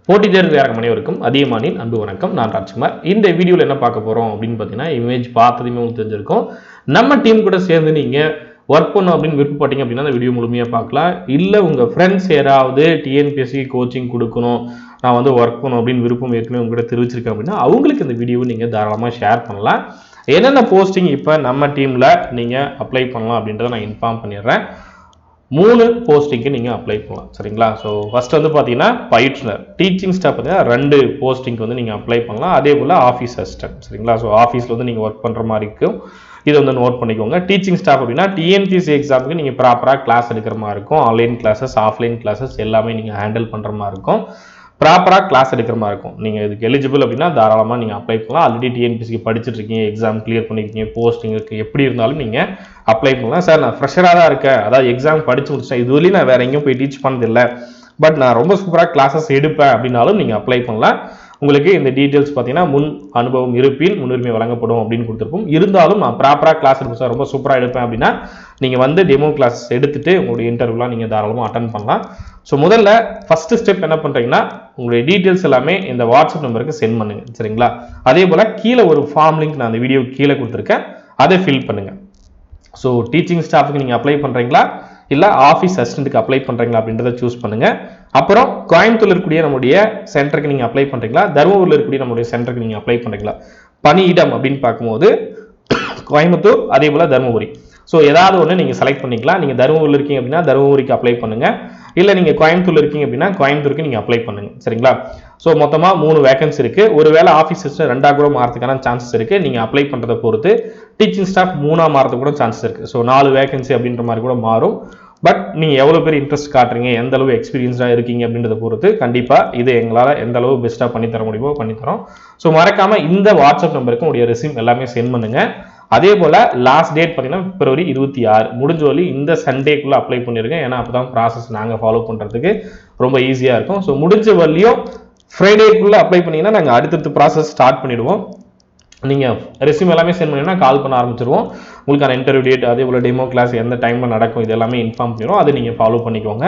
போட்டி தேர்வு அனைவருக்கும் அதியமானின் அன்பு வணக்கம். நான் ராஜ்குமார். இந்த வீடியோவில் என்ன பார்க்க போகிறோம் அப்படின்னு பார்த்தீங்கன்னா, இமேஜ் பார்த்ததுமே உங்களுக்கு தெரிஞ்சிருக்கும். நம்ம டீம் கூட சேர்ந்து நீங்கள் ஒர்க் பண்ணணும் அப்படின்னு விருப்பப்பட்டீங்க அப்படின்னா அந்த வீடியோ முழுமையாக பார்க்கலாம். இல்லை உங்கள் ஃப்ரெண்ட்ஸ் யாராவது டிஎன்பிஎஸ்சி கோச்சிங் கொடுக்கணும், நான் வந்து ஒர்க் பண்ணணும் அப்படின்னு விருப்பம் ஏற்கனவே உங்கள்கிட்ட தெரிவிச்சிருக்கேன் அப்படின்னா அவங்களுக்கு இந்த வீடியோவை நீங்கள் தாராளமாக ஷேர் பண்ணலாம். என்னென்ன போஸ்டிங் இப்போ நம்ம டீமில் நீங்கள் அப்ளை பண்ணலாம் அப்படின்றத நான் இன்ஃபார்ம் பண்ணிடுறேன். 3 போஸ்டிங்க்கு நீங்கள் அப்ளை பண்ணலாம். சரிங்களா? ஸோ ஃபர்ஸ்ட் வந்து பார்த்தீங்கன்னா பயிற்றுனர் டீச்சிங் ஸ்டாஃப் பார்த்தீங்கன்னா 2 போஸ்டிங்க்கு வந்து நீங்கள் அப்ளை பண்ணலாம். அதே போல் ஆஃபீஸ் அசிஸ்டன்ட். சரிங்களா? ஸோ ஆஃபீஸில் வந்து நீங்கள் ஒர்க் பண்ணுற மாதிரி இருக்கும். இதை வந்து நோட் பண்ணிக்கோங்க. டீச்சிங் ஸ்டாஃப் அப்படின்னா டிஎன்பிஎஸ்சி எக்ஸாமுக்கு நீங்கள் ப்ராப்பராக கிளாஸ் எடுக்கிற மாதிரி இருக்கும். ஆன்லைன் கிளாஸஸ், ஆஃப்லைன் கிளாஸஸ் எல்லாமே நீங்கள் ஹேண்டில் பண்ணுற மாதிரி இருக்கும். ப்ராப்பராக கிளாஸ் எடுக்கிற மாதிரி இருக்கும். நீங்கள் இதுக்கு எலிஜிபிள் அப்படின்னா தாராளமாக நீங்கள் அப்ளை பண்ணலாம். ஆல்ரெடி டிஎன்பிஎஸ்சிக்கு படிச்சுட்டு இருக்கீங்க, எக்ஸாம் கிளியர் பண்ணியிருக்கீங்க, போஸ்டிங்க்கு எப்படி இருந்தாலும் நீங்கள் அப்ளை பண்ணலாம். சார் நான் ஃப்ரெஷராக தான் இருக்கேன், அதாவது எக்ஸாம் படிச்சு முடிச்சேன், இதுவரையும் நான் வேற எங்கேயும் போய் டீச் பண்ணதில்லை, பட் நான் ரொம்ப சூப்பராக கிளாஸஸ் எடுப்பேன் அப்படின்னாலும் நீங்கள் அப்ளை பண்ணலாம். உங்களுக்கு இந்த டீட்டெயில்ஸ் பார்த்தீங்கன்னா முன் அனுபவம் இருப்பின் முன்னுரிமை வழங்கப்படும் அப்படின்னு கொடுத்துருப்போம். இருந்தாலும் நான் ப்ராப்பராக கிளாஸ் எடுப்பேன் சார், ரொம்ப சூப்பராக எடுப்பேன் அப்படின்னா நீங்கள் வந்து டெமோ கிளாஸ் எடுத்துட்டு உங்களுடைய இன்டர்வியூலாம் நீங்கள் தாராளமாக அட்டன் பண்ணலாம். ஸோ முதல்ல ஃபர்ஸ்ட் ஸ்டெப் என்ன பண்ணுறீங்கன்னா, உங்களுடைய டீட்டெயில்ஸ் எல்லாமே இந்த வாட்ஸ்அப் நம்பருக்கு சென்ட் பண்ணுங்க. சரிங்களா? அதே போல் கீழே ஒரு ஃபார்ம் லிங்க் நான் அந்த வீடியோ கீழே கொடுத்துருக்கேன், அதை ஃபில் பண்ணுங்க. ஸோ டீச்சிங் ஸ்டாஃபுக்கு நீங்கள் அப்ளை பண்ணுறீங்களா இல்லை ஆஃபீஸ் அசிஸ்டண்ட்டுக்கு அப்ளை பண்ணுறீங்களா அப்படின்றத சூஸ் பண்ணுங்க. அப்புறம் கோயம்புத்தூர் இருக்கக்கூடிய நம்முடைய சென்டருக்கு நீங்கள் அப்ளை பண்ணுறீங்களா, தருமபுரியில் இருக்கக்கூடிய நம்முடைய சென்டருக்கு நீங்கள் அப்ளை பண்ணுறீங்களா. பணியிடம் அப்படின்னு பார்க்கும்போது கோயம்புத்தூர், அதே போல் தருமபுரி. ஸோ ஏதாவது ஒன்று நீங்கள் செலக்ட் பண்ணிக்கலாம். நீங்கள் தருமபுரியில் இருக்கீங்க அப்படின்னா தருமபுரிக்கு அப்ளை பண்ணுங்க. இல்லை நீங்கள் கோயம்புத்தூர்ல இருக்கீங்க அப்படின்னா கோயம்புத்தூருக்கு நீங்கள் அப்ளை பண்ணுங்க. சரிங்களா? ஸோ மொத்தமாக 3 வேகன்சி இருக்கு. ஒருவேளை ஆஃபீஸ் அசிஸ்டன்ட் 2ஆ கூட மாறதுக்கான சான்சஸ் இருக்கு. நீங்கள் அப்ளை பண்ணுறதை பொறுத்து டீச்சிங் ஸ்டாஃப் 3ஆ மாறதுக்கு கூட சான்சஸ் இருக்கு. ஸோ 4 வேகன்சி அப்படின்ற மாதிரி கூட மாறும். பட் நீங்கள் எவ்வளோ பேர் இன்ட்ரெஸ்ட் காட்டுறீங்க, எந்த அளவு எக்ஸ்பீரியன்ஸாக இருக்கீங்க அப்படின்றத பொறுத்து கண்டிப்பாக இது எங்களால் எந்த அளவு பெஸ்ட்டாக பண்ணித்தர முடியுமோ பண்ணித்தரோம். ஸோ மறக்காம இந்த வாட்ஸ்அப் நம்பருக்கு உங்களுடைய ரெஸ்யூம் எல்லாமே சென்ட் பண்ணுங்க. அதே போல் லாஸ்ட் டேட் பார்த்தீங்கன்னா பிப்ரவரி 26 முடிஞ்ச வழி இந்த சண்டேக்குள்ளே அப்ளை பண்ணியிருக்கேன். ஏன்னா அப்போ தான் ப்ராசஸ் நாங்கள் ஃபாலோ பண்ணுறதுக்கு ரொம்ப ஈஸியாக இருக்கும். ஸோ முடிஞ்ச வழியும் ஃப்ரைடேக்குள்ளே அப்ளை பண்ணிங்கன்னா நாங்கள் அடுத்தடுத்து ப்ராசஸ் ஸ்டார்ட் பண்ணிவிடுவோம். நீங்கள் ரெஸ்யூம் எல்லாமே சென்ட் பண்ணிங்கன்னா கால் பண்ண ஆரம்பிச்சிருவோம். உங்களுக்கான இன்டர்வியூ டேட், அதே போல் டெமோ கிளாஸ் எந்த டைமில் நடக்கும் இது எல்லாமே இன்ஃபார்ம் பண்ணிடுவோம். அதை நீங்கள் ஃபாலோ பண்ணிக்கோங்க.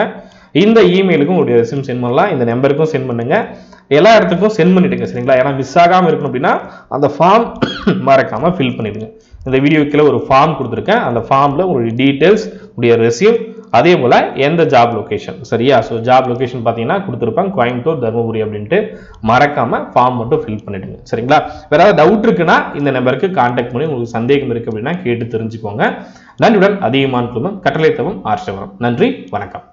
இந்த இமெயிலுக்கும் உங்களுடைய ரெஸ்யூம் சென்ட் பண்ணலாம், இந்த நம்பருக்கும் சென்ட் பண்ணுங்க, எல்லா இடத்துக்கும் சென்ட் பண்ணிடுங்க. சரிங்களா? ஏன்னா மிஸ் ஆகாமல் இருக்கணும் அப்படின்னா அந்த ஃபார்ம் மறக்காமல் ஃபில் பண்ணிடுங்க. இந்த வீடியோக்கில் ஒரு ஃபார்ம் கொடுத்துருக்கேன். அந்த ஃபார்மில் உங்களுடைய டீட்டெயில்ஸ், உங்களுடைய ரெஸ்யூம், அதே போல் எந்த ஜாப் லொக்கேஷன். சரியா? ஸோ ஜாப் லொக்கேஷன் பார்த்தீங்கன்னா கொடுத்துருப்பாங்க கோயம்புத்தூர், தருமபுரி அப்படின்ட்டு. மறக்காமல் ஃபார்ம் மட்டும் ஃபில் பண்ணிடுங்க. சரிங்களா? வேற ஏதாவது டவுட் இருக்குன்னா இந்த நம்பருக்கு கான்டாக்ட் பண்ணி உங்களுக்கு சந்தேகம் இருக்குது அப்படின்னா கேட்டு தெரிஞ்சுக்கோங்க. நன்றியுடன் அதியமான் குழுமம், கட்டளை தவம், ஆர்ஷவரம். நன்றி, வணக்கம்.